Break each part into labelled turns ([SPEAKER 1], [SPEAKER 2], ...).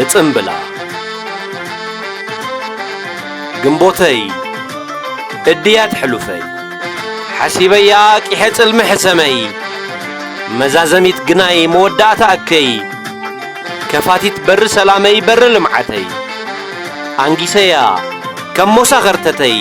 [SPEAKER 1] እጽምብላ ግንቦተይ እድያት ሕሉፈይ ሓሲበያ ቂሐ ጽልሚ ሕሰመይ መዛዘሚት ግናይ መወዳእታ እከይ ከፋቲት በር ሰላመይ በር ልምዓተይ አንጊሰያ ከሞሳ ኸርተተይ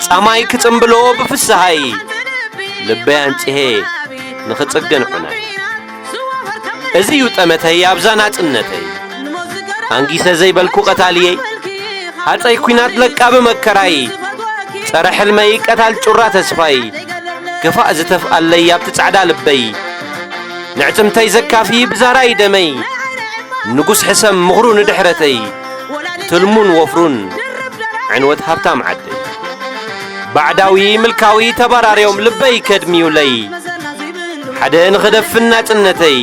[SPEAKER 1] ጻማይ ክጽምብሎ ብፍስሃይ ልበያን ጽሄ ንኽጽግን ዑናይ እዚዩ ጠመተይ አብዛና ጽነተይ አንጊሰ ዘይበልኩ ቀታልየይ ሃፀይ ኩናት ለቃ በመከራይ ጸረ ሕልመይ ቀታል ጩራ ተስፋይ ገፋእ ዝተፍአለይ ኣብቲ ጻዕዳ ልበይ ንዕጽምተይ ዘካፊ ብዛራይ ደመይ ንጉስ ሕሰም ምኽሩ ንድሕረተይ ትልሙን ወፍሩን ዕንወት ሃብታም ዓደይ ባዕዳዊ ምልካዊ ተባራርዮም ልበይ ከድሚዩለይ ሓደ ንኽደፍን ናጽነተይ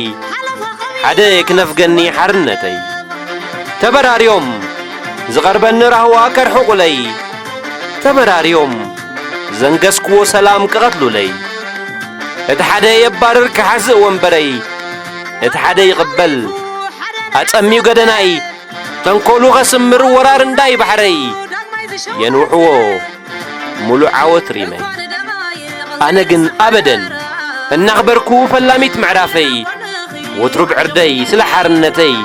[SPEAKER 1] ሓደ ክነፍገኒ ሓርነተይ ተበራርዮም ዝቐርበኒ ራህዋ ከርሕቑለይ ተበራርዮም ዘንገስክዎ ሰላም ክቐትሉለይ እቲ ሓደ የባርር ክሓስእ ወንበረይ እቲ ሓደ ይቕበል ኣጸሚዩ ገደናይ ተንኰሉ ኸስምር ወራር እንዳይ ባሕረይ የንውሕዎ ሙሉዕ ዓወት ሪመይ ኣነ ግን ኣበደን እናኽበርኩ ፈላሚት ምዕራፈይ ወትሩ ብዕርደይ ስለ ሓርነተይ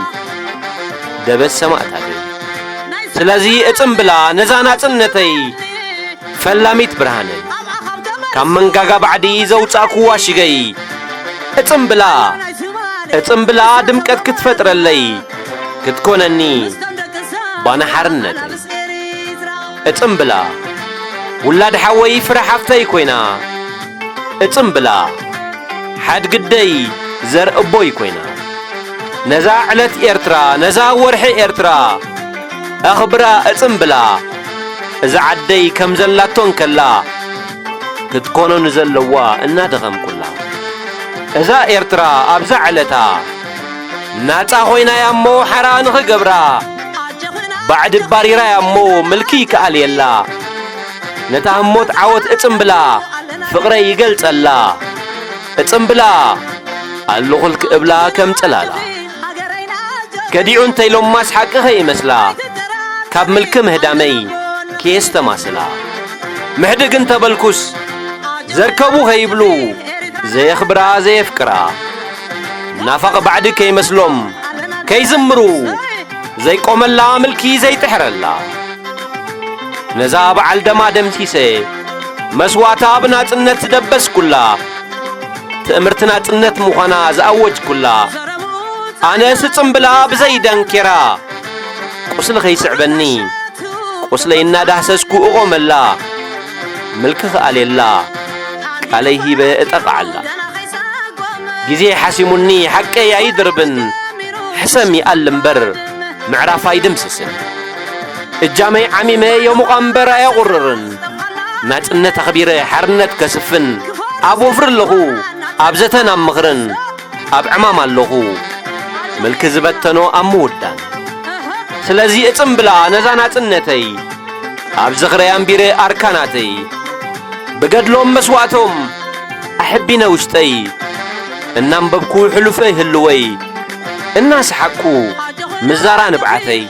[SPEAKER 1] ደበስ ሰማእታተይ ስለዚ እጽምብላ ነዛና ጽነተይ ፈላሚት ብርሃነይ ካብ መንጋጋ ባዕዲ ዘውጻእኩ ዋሽገይ እጽምብላ ድምቀት ክትፈጥረለይ ክትኮነኒ ባነ ሓርነተይ እጽምብላ ውላድ ሓወይ ፍረ ሓፍተይ ኮይና እጽምብላ ሓድግደይ ዘርእቦይ ኮይና ነዛ ዕለት ኤርትራ ነዛ ወርሒ ኤርትራ ኣኽብራ እጽምብላ እዛ ዓደይ ከም ዘላቶን ከላ ክትኮኖ ንዘለዋ እናደኸምኩላ እዛ ኤርትራ ኣብዛ ዕለታ ናጻ ኾይናያ እሞ ሓራ ንኽገብራ ባዕድ ባሪራያ እሞ ምልኪ ከኣልየላ ነታ ህሞት ዓወት እጽምብላ ፍቕረይ ይገልጸላ እጽምብላ ኣለኹል ክእብላ ከም ጽላላ ገዲዑ እንተኢሎም ማስሓቂ ኸይመስላ ካብ ምልኪ ምህዳመይ ኬስ ተማስላ ምሕድግ እንተበልኩስ ዘርከቡ ኸይብሉ ዘየኽብራ ዘየፍቅራ ናፋቕ ባዕዲ ከይመስሎም ከይዝምሩ ዘይቆመላ ምልኪ ዘይጥሕረላ ነዛ በዓል ደማ ደምሲሰ መስዋዕታ ብናጽነት ዝደበስኩላ ትእምርቲ ናጽነት ምዃና ዝኣወጅኩላ ኣነ ስጽምብላ ብዘይደንኬራ ቁስሊ ኸይስዕበኒ ቁስለይ እናዳህሰስኩ እቖመላ ምልኪ ኸኣልየላ ቃለይ ሂበ እጠቕዓላ ጊዜ ሓሲሙኒ ሓቀይ ኣይድርብን ሕሰም ይኣል እምበር ምዕራፍ ኣይድምስስን እጃመይ ዓሚመ የሙቓምበር ኣየቝርርን ናጽነት ኣኽቢረ ሓርነት ከስፍን ኣብ ወፍሪ ኣለኹ ኣብ ዘተን ኣብ ምኽርን ኣብ ዕማም ኣለኹ ምልኪ ዝበተኖ ኣብ ምውዳን ስለዚ እጽምብላ ነዛ ናጽነተይ ኣብ ዝኽረይ ኣንቢረ ኣርካናተይ ብገድሎም መስዋዕቶም ኣሕቢነ ውሽጠይ እናንበብኩ ሕሉፈይ ህልወይ እናሰሓቅኩ ምዛራ ንብዓተይ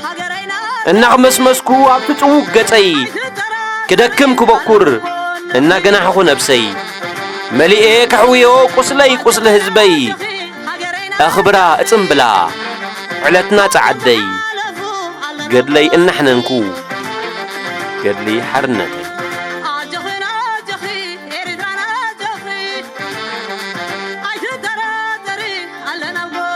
[SPEAKER 1] እናኽመስመስኩ ኣብቲ ጽውቕ ገጸይ ክደክም ክበኩር እናገናሕኹ ነብሰይ መሊኤ ከሕውዮ ቁስለይ ቁስሊ ህዝበይ ኣኽብራ እጽምብላ ዕለትና ጸዓደይ ገድለይ እናሕነንኩ ገድሊ ሓርነተይ
[SPEAKER 2] I